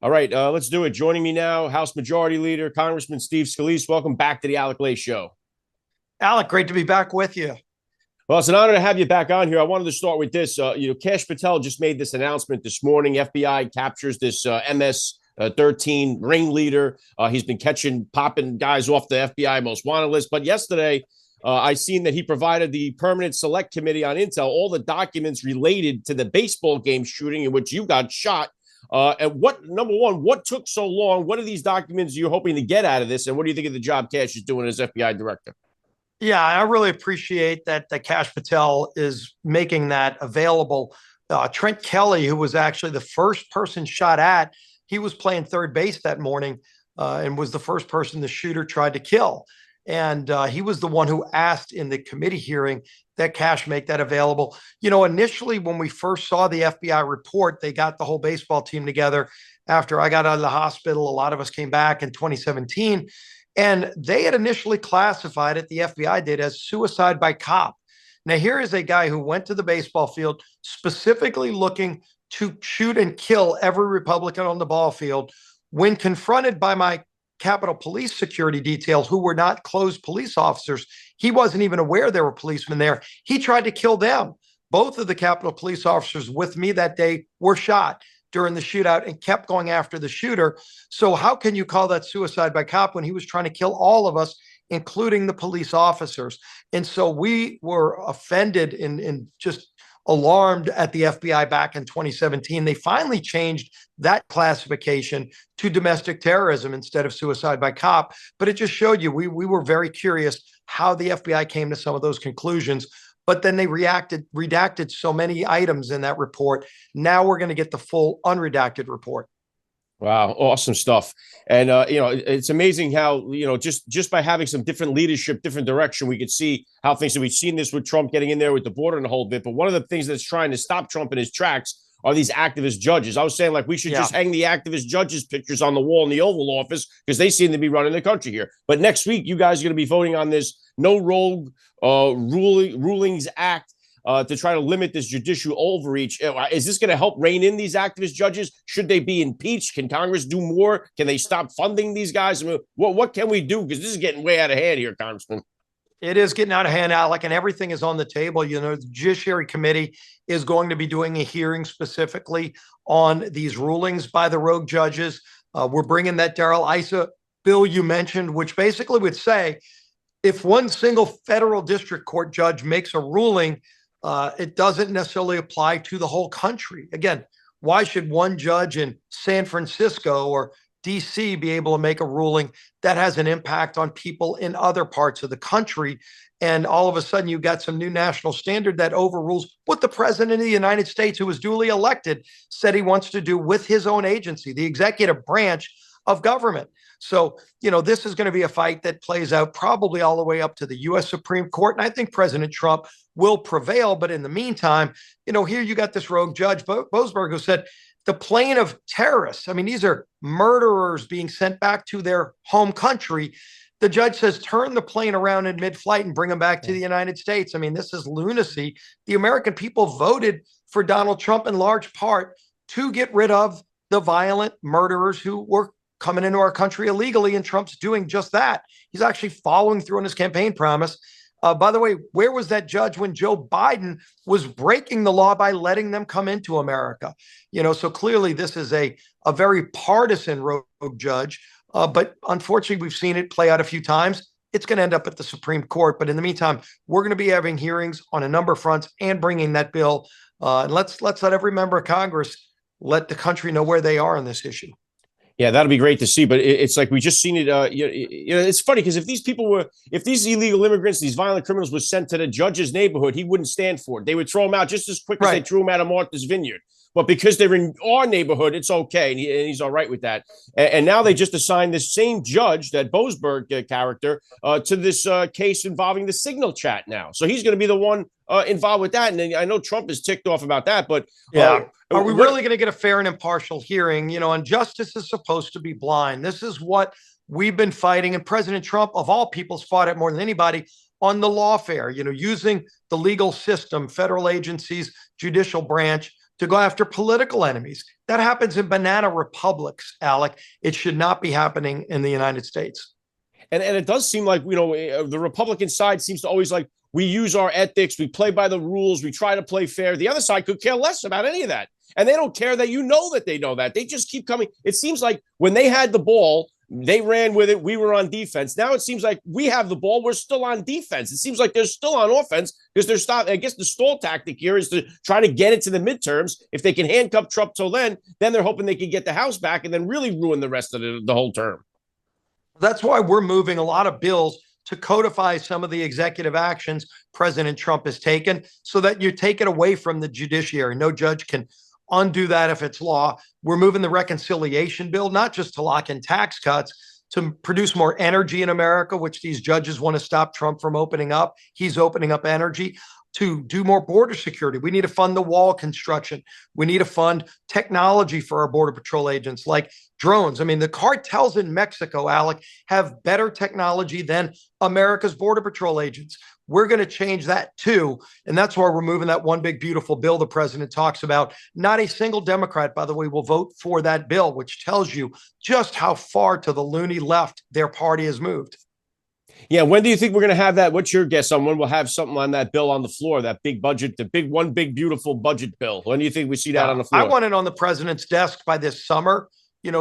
All right, let's do it. Joining me now, House Majority Leader, Congressman Steve Scalise. Welcome back to the Alec Lace Show. Alec, great to be back with you. Well, it's an honor to have you back on here. I wanted to start with this. Kash Patel just made this announcement this morning. FBI captures this MS-13 ringleader. He's been popping guys off the FBI most wanted list. But yesterday, I seen that he provided the Permanent Select Committee on Intel all the documents related to the baseball game shooting in which you got shot. And number one, what took so long? What are these documents you're hoping to get out of this? And what do you think of the job Kash is doing as FBI director? Yeah, I really appreciate that Kash Patel is making that available. Trent Kelly, who was actually the first person shot at, he was playing third base that morning and was the first person the shooter tried to kill. And he was the one who asked in the committee hearing that Kash make that available. You know, initially when we first saw the FBI report, they got the whole baseball team together after I got out of the hospital. A lot of us came back in 2017. And they had initially classified it, the FBI did, as suicide by cop. Now, here is a guy who went to the baseball field specifically looking to shoot and kill every Republican on the ball field. When confronted by my Capitol Police security details, who were not closed police officers, he wasn't even aware there were policemen there. He tried to kill them. Both of the Capitol Police officers with me that day were shot during the shootout and kept going after the shooter. So how can you call that suicide by cop when he was trying to kill all of us, including the police officers? And so we were offended and just alarmed at the FBI back in 2017. They finally changed that classification to domestic terrorism instead of suicide by cop. But it just showed you we were very curious how the FBI came to some of those conclusions. But then they redacted so many items in that report. Now we're going to get the full unredacted report. Wow, awesome stuff. And, it's amazing how, just by having some different leadership, different direction, we could see how things, so we've seen this with Trump getting in there with the border and the whole bit. But one of the things that's trying to stop Trump in his tracks are these activist judges. I was saying, like, we should just hang the activist judges' pictures on the wall in the Oval Office because they seem to be running the country here. But next week, you guys are going to be voting on this No Rogue Rulings Act to try to limit this judicial overreach. Is this going to help rein in these activist judges? Should they be impeached? Can Congress do more? Can they stop funding these guys? I mean, what can we do? Because this is getting way out of hand here, Congressman. It is getting out of hand, Alec, and everything is on the table. You know, the Judiciary Committee is going to be doing a hearing specifically on these rulings by the rogue judges. We're bringing that Darrell Issa bill you mentioned, which basically would say if one single federal district court judge makes a ruling, it doesn't necessarily apply to the whole country. Again, why should one judge in San Francisco or DC be able to make a ruling that has an impact on people in other parts of the country? And all of a sudden, you got some new national standard that overrules what the president of the United States, who was duly elected, said he wants to do with his own agency, the executive branch of government. So, this is going to be a fight that plays out probably all the way up to the U.S. Supreme Court. And I think President Trump will prevail. But in the meantime, here you got this rogue judge, Boasberg, who said the plane of terrorists, I mean, these are murderers being sent back to their home country. The judge says, turn the plane around in mid-flight and bring them back to the United States. I mean, this is lunacy. The American people voted for Donald Trump in large part to get rid of the violent murderers who were coming into our country illegally, and Trump's doing just that. He's actually following through on his campaign promise. By the way, where was that judge when Joe Biden was breaking the law by letting them come into America? So clearly this is a very partisan rogue judge. But unfortunately, we've seen it play out a few times. It's going to end up at the Supreme Court. But in the meantime, we're going to be having hearings on a number of fronts and bringing that bill. And let's let every member of Congress let the country know where they are on this issue. Yeah, that'll be great to see. But it's like we just seen it. It's funny because if these illegal immigrants, these violent criminals were sent to the judge's neighborhood, he wouldn't stand for it. They would throw him out just as quick as they threw him out of Martha's Vineyard. But because they're in our neighborhood, it's okay. And he's all right with that. And now they just assigned this same judge, that Boasberg character, to this case involving the Signal chat now. So he's going to be the one involved with that. And I know Trump is ticked off about that. But are we really going to get a fair and impartial hearing? And justice is supposed to be blind. This is what we've been fighting. And President Trump, of all people, has fought it more than anybody on the lawfare, using the legal system, federal agencies, judicial branch to go after political enemies. That happens in banana republics, Alec. It should not be happening in the United States. And it does seem like, the Republican side seems to always like, we use our ethics, we play by the rules, we try to play fair. The other side could care less about any of that. And they don't care that that they know that. They just keep coming. It seems like when they had the ball, they ran with it. We were on defense. Now it seems like we have the ball. We're still on defense. It seems like they're still on offense because they're stopped. I guess the stall tactic here is to try to get it to the midterms. If they can handcuff Trump till then they're hoping they can get the House back and then really ruin the rest of the whole term. That's why we're moving a lot of bills to codify some of the executive actions President Trump has taken so that you take it away from the judiciary. No judge can undo that if it's law. We're moving the reconciliation bill, not just to lock in tax cuts, to produce more energy in America, which these judges want to stop Trump from opening up. He's opening up energy. To do more border security. We need to fund the wall construction. We need to fund technology for our Border Patrol agents like drones. I mean, the cartels in Mexico, Alec, have better technology than America's Border Patrol agents. We're going to change that too. And that's why we're moving that one big, beautiful bill the president talks about. Not a single Democrat, by the way, will vote for that bill, which tells you just how far to the loony left their party has moved. Yeah, when do you think we're going to have that? What's your guess on when we'll have something on that bill on the floor, that big budget, one big, beautiful budget bill? When do you think we see that on the floor? I want it on the president's desk by this summer. You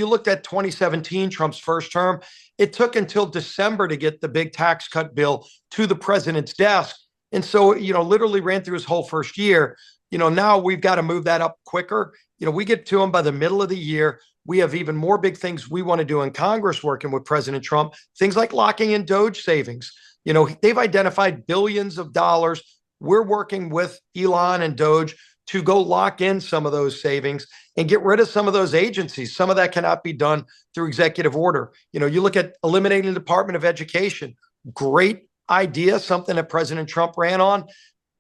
looked at 2017, Trump's first term. It took until December to get the big tax cut bill to the president's desk. And so, literally ran through his whole first year. Now we've got to move that up quicker. We get to him by the middle of the year. We have even more big things we want to do in Congress working with President Trump, things like locking in Doge savings. They've identified billions of dollars. We're working with Elon and Doge to go lock in some of those savings and get rid of some of those agencies. Some of that cannot be done through executive order. You look at eliminating the Department of Education. Great idea, something that President Trump ran on.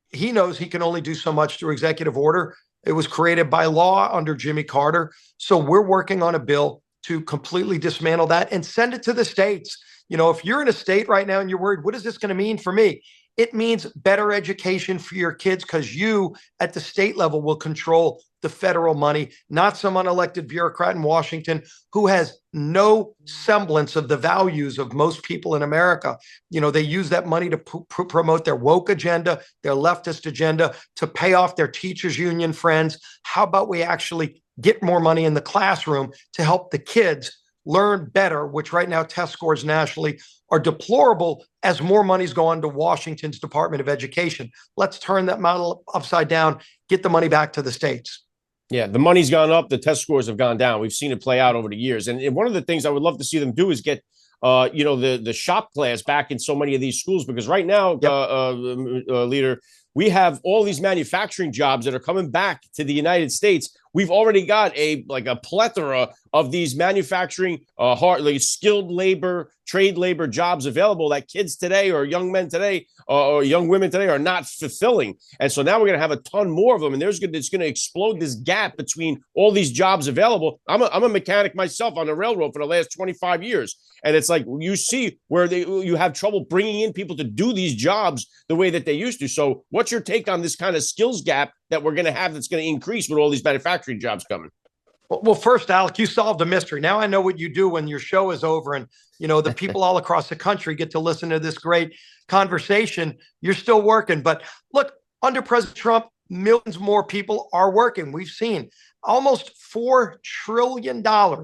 He knows he can only do so much through executive order. It was created by law under Jimmy Carter. So we're working on a bill to completely dismantle that and send it to the states. If you're in a state right now and you're worried, what is this going to mean for me? It means better education for your kids because you at the state level will control the federal money, not some unelected bureaucrat in Washington who has no semblance of the values of most people in America. They use that money to promote their woke agenda, their leftist agenda, to pay off their teachers union friends. How about we actually get more money in the classroom to help the kids learn better, which right now test scores nationally are deplorable as more money's going to Washington's Department of Education. Let's turn that model upside down, get the money back to the states. Yeah, the money's gone up. The test scores have gone down. We've seen it play out over the years. And one of the things I would love to see them do is get, the shop class back in so many of these schools, because right now, Leader, we have all these manufacturing jobs that are coming back to the United States. We've already got a plethora of these manufacturing, skilled labor, trade labor jobs available that kids today or young men today or young women today are not fulfilling. And so now we're going to have a ton more of them. And it's going to explode this gap between all these jobs available. I'm a mechanic myself on the railroad for the last 25 years. And it's like you see where you have trouble bringing in people to do these jobs the way that they used to. So what's your take on this kind of skills gap that we're going to have that's going to increase with all these manufacturing jobs coming? Well, first, Alec, you solved a mystery. Now I know what you do when your show is over and, the people all across the country get to listen to this great conversation. You're still working. But look, under President Trump, millions more people are working. We've seen almost $4 trillion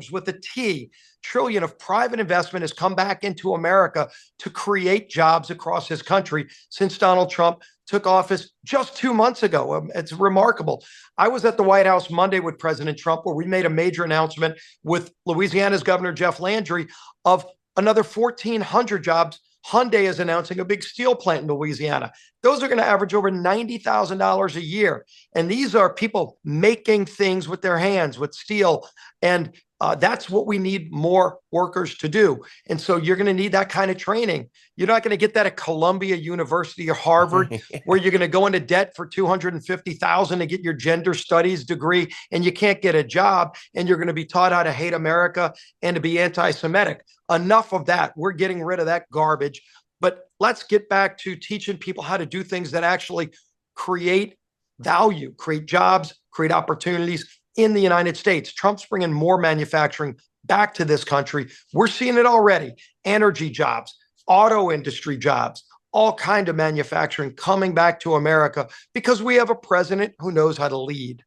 with a T, trillion of private investment has come back into America to create jobs across this country since Donald Trump took office just 2 months ago. It's remarkable. I was at the White House Monday with President Trump, where we made a major announcement with Louisiana's Governor Jeff Landry of another 1,400 jobs. Hyundai is announcing a big steel plant in Louisiana. Those are going to average over $90,000 a year. And these are people making things with their hands, with steel. And that's what we need more workers to do. And so you're going to need that kind of training. You're not going to get that at Columbia University or Harvard, where you're going to go into debt for $250,000 to get your gender studies degree, and you can't get a job, and you're going to be taught how to hate America and to be anti-Semitic. Enough of that. We're getting rid of that garbage. But let's get back to teaching people how to do things that actually create value, create jobs, create opportunities in the United States. Trump's bringing more manufacturing back to this country. We're seeing it already. Energy jobs, auto industry jobs, all kind of manufacturing coming back to America because we have a president who knows how to lead.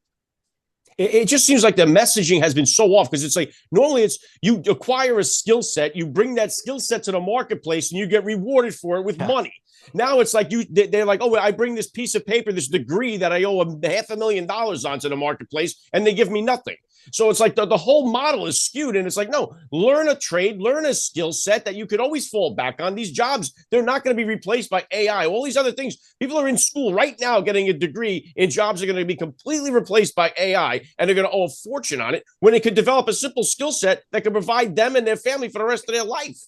It just seems like the messaging has been so off, because it's like normally it's you acquire a skill set, you bring that skill set to the marketplace, and you get rewarded for it with money. Now it's like they're like, oh, I bring this piece of paper, this degree that I owe $500,000 onto the marketplace, and they give me nothing. So it's like the whole model is skewed, and it's like, no, learn a trade, learn a skill set that you could always fall back on. These jobs, they're not going to be replaced by AI. All these other things, people are in school right now getting a degree in jobs that are going to be completely replaced by AI, and they're going to owe a fortune on it when they could develop a simple skill set that can provide them and their family for the rest of their life.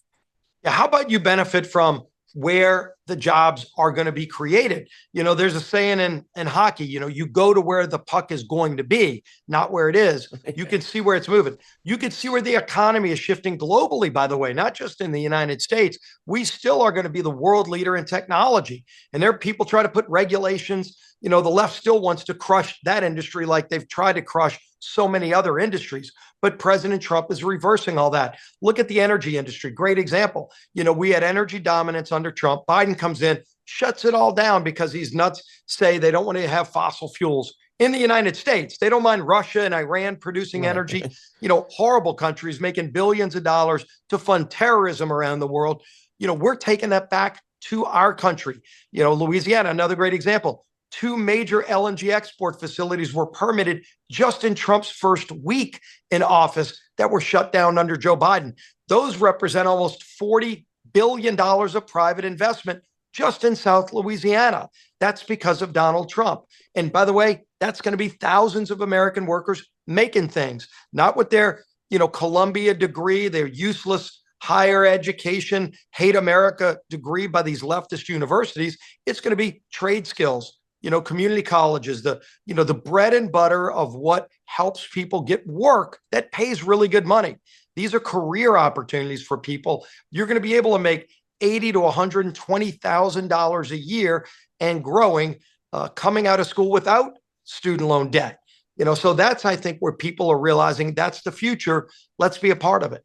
Yeah, how about you benefit from where the jobs are going to be created? You know, there's a saying in hockey, you know, you go to where the puck is going to be, not where it is. You can see where it's moving. You can see where the economy is shifting globally, by the way, not just in the United States. We still are going to be the world leader in technology. And there are people trying to put regulations. You know, the left still wants to crush that industry like they've tried to crush so many other industries. But President Trump is reversing all that. Look at the energy industry. Great example. You know, we had energy dominance under Trump. Biden comes in, shuts it all down because these nuts say they don't want to have fossil fuels in the United States. They don't mind Russia and Iran producing energy. You know, horrible countries making billions of dollars to fund terrorism around the world. You know, we're taking that back to our country. You know, Louisiana, another great example. 2 major LNG export facilities were permitted just in Trump's first week in office that were shut down under Joe Biden. Those represent almost $40 billion of private investment just in South Louisiana. That's because of Donald Trump. And by the way, that's going to be thousands of American workers making things, not with their, you know, Columbia degree, their useless higher education, hate America degree by these leftist universities. It's going to be trade skills, you know, community colleges, the bread and butter of what helps people get work that pays really good money. These are career opportunities for people. You're going to be able to make $80,000 to $120,000 a year and growing, coming out of school without student loan debt. You know, so that's, I think, where people are realizing that's the future. Let's be a part of it.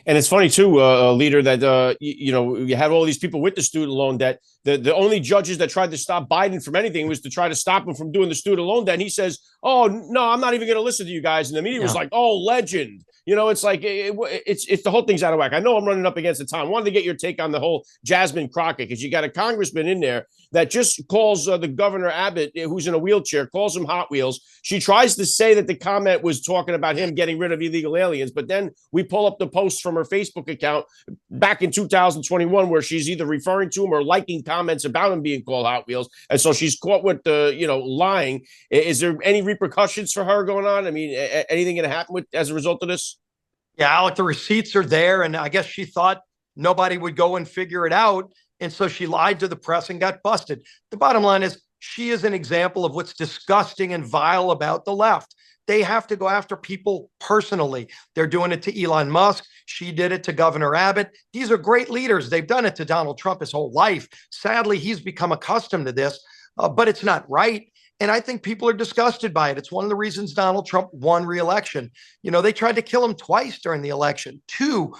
And it's funny too, leader, that you have all these people with the student loan debt. The only judges that tried to stop Biden from anything was to try to stop him from doing the student loan debt. And he says, "Oh no, I'm not even going to listen to you guys." And the media was like, "Oh, legend." You know, it's like it's the whole thing's out of whack. I know I'm running up against the time. I wanted to get your take on the whole Jasmine Crockett, because you got a congressman in there that just calls the Governor Abbott, who's in a wheelchair, calls him Hot Wheels. She tries to say that the comment was talking about him getting rid of illegal aliens, but then we pull up the posts from her Facebook account back in 2021 where she's either referring to him or liking comments about him being called Hot Wheels, and so she's caught with lying. Is there any repercussions for her going on? I mean, anything going to happen as a result of this? Yeah, Alec, the receipts are there, and I guess she thought nobody would go and figure it out, and so she lied to the press and got busted. The bottom line is she is an example of what's disgusting and vile about the left. They have to go after people personally. They're doing it to Elon Musk. She did it to Governor Abbott. These are great leaders. They've done it to Donald Trump his whole life. Sadly, he's become accustomed to this, but it's not right. And I think people are disgusted by it. It's one of the reasons Donald Trump won re-election. You know, they tried to kill him twice during the election, 2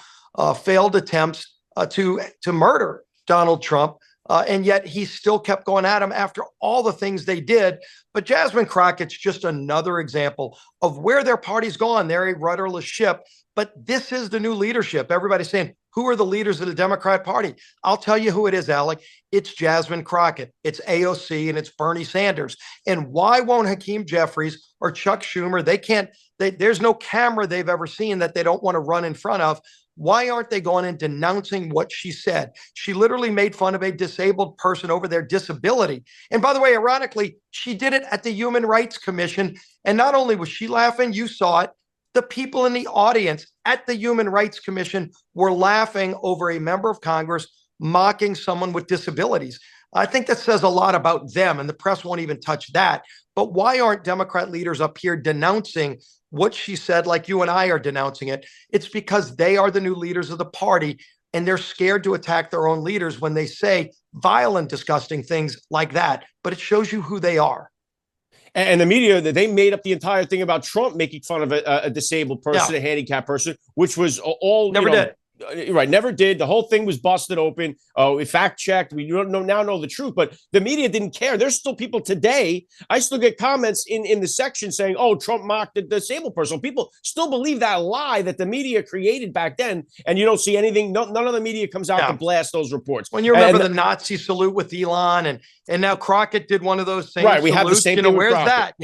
failed attempts to murder Donald Trump. And yet he still kept going at him after all the things they did. But Jasmine Crockett's just another example of where their party's gone. They're a rudderless ship. But this is the new leadership. Everybody's saying, who are the leaders of the Democrat Party? I'll tell you who it is, Alec. It's Jasmine Crockett, it's AOC, and it's Bernie Sanders. And why won't Hakeem Jeffries or Chuck Schumer? There's no camera they've ever seen that they don't want to run in front of. Why aren't they going and denouncing what she said? She literally made fun of a disabled person over their disability. And by the way, ironically, she did it at the Human Rights Commission. And not only was she laughing, you saw it, the people in the audience at the Human Rights Commission were laughing over a member of Congress mocking someone with disabilities. I think that says a lot about them, and the press won't even touch that. But why aren't Democrat leaders up here denouncing what she said like you and I are denouncing it? It's because they are the new leaders of the party, and they're scared to attack their own leaders when they say vile and disgusting things like that. But it shows you who they are. And the media, they made up the entire thing about Trump making fun of a disabled person, a handicapped person, which was all never did. Right, never did. The whole thing was busted open. We fact checked. We now know the truth, but the media didn't care. There's still people today. I still get comments in the section saying, "Oh, Trump mocked the disabled person." People still believe that lie that the media created back then, and you don't see anything. None of the media comes out to blast those reports. When you remember the Nazi salute with Elon, and now Crockett did one of those things. Right, we have the same thing. Where's that?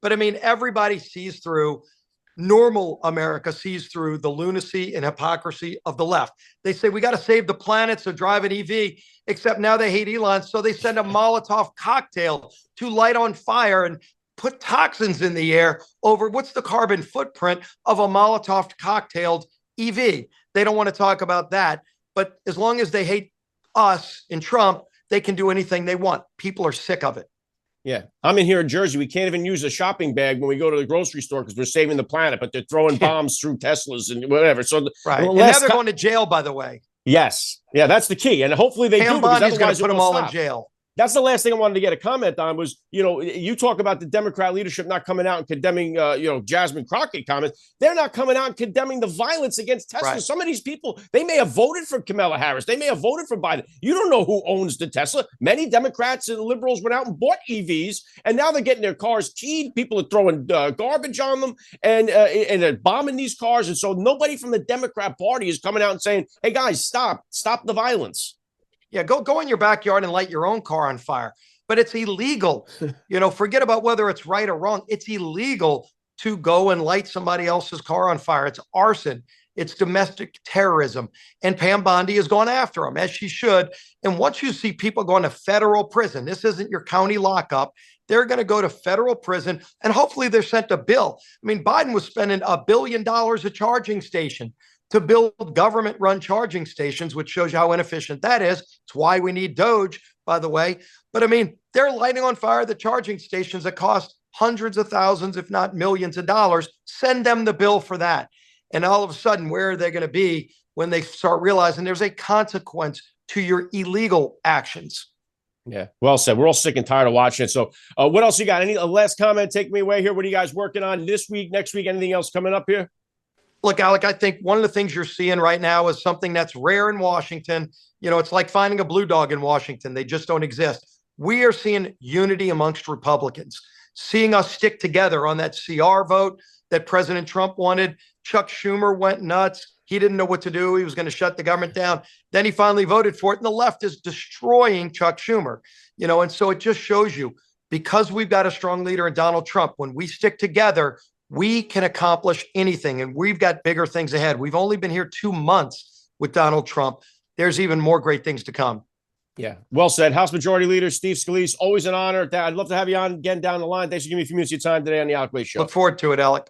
But I mean, everybody sees through. Normal America sees through the lunacy and hypocrisy of the left. They say we got to save the planet, so drive an EV, except now they hate Elon, so they send a Molotov cocktail to light on fire and put toxins in the air over what's the carbon footprint of a Molotov cocktailed EV. They don't want to talk about that, but as long as they hate us and Trump, they can do anything they want. People are sick of it. Yeah, I'm in here in Jersey. We can't even use a shopping bag when we go to the grocery store because we're saving the planet, but they're throwing bombs through Teslas and whatever. So, right. And now they're going to jail, by the way. Yes. Yeah, that's the key. And hopefully they do. Because otherwise going to put them all in jail. That's the last thing I wanted to get a comment on was, you talk about the Democrat leadership not coming out and condemning, Jasmine Crockett comments. They're not coming out and condemning the violence against Tesla. Right. Some of these people, they may have voted for Kamala Harris. They may have voted for Biden. You don't know who owns the Tesla. Many Democrats and liberals went out and bought EVs, and now they're getting their cars keyed. People are throwing garbage on them and they're bombing these cars. And so nobody from the Democrat Party is coming out and saying, hey, guys, stop the violence. Yeah, go in your backyard and light your own car on fire. But it's illegal. Forget about whether it's right or wrong. It's illegal to go and light somebody else's car on fire. It's arson. It's domestic terrorism. And Pam Bondi has gone after them, as she should. And once you see people going to federal prison, this isn't your county lockup. They're going to go to federal prison, and hopefully they're sent a bill. I mean, Biden was spending $1 billion a charging station to build government-run charging stations, which shows you how inefficient that is. It's why we need Doge, by the way. But I mean, they're lighting on fire the charging stations that cost hundreds of thousands, if not millions of dollars. Send them the bill for that. And all of a sudden, where are they going to be when they start realizing there's a consequence to your illegal actions? Yeah, well said. We're all sick and tired of watching it. So what else you got? Any last comment? Take me away here. What are you guys working on this week, next week? Anything else coming up here? Look, Alec, I think one of the things you're seeing right now is something that's rare in Washington. It's like finding a blue dog in Washington. They just don't exist. We are seeing unity amongst Republicans, seeing us stick together on that CR vote that President Trump wanted. Chuck Schumer went nuts. He didn't know what to do. He was going to shut the government down. Then he finally voted for it. And the left is destroying Chuck Schumer. And so it just shows you, because we've got a strong leader in Donald Trump, when we stick together, we can accomplish anything, and we've got bigger things ahead. We've only been here 2 months with Donald Trump. There's even more great things to come. Yeah, well said. House Majority Leader Steve Scalise, always an honor. I'd love to have you on again down the line. Thanks for giving me a few minutes of your time today on the Alec Lace Show. Look forward to it, Alec.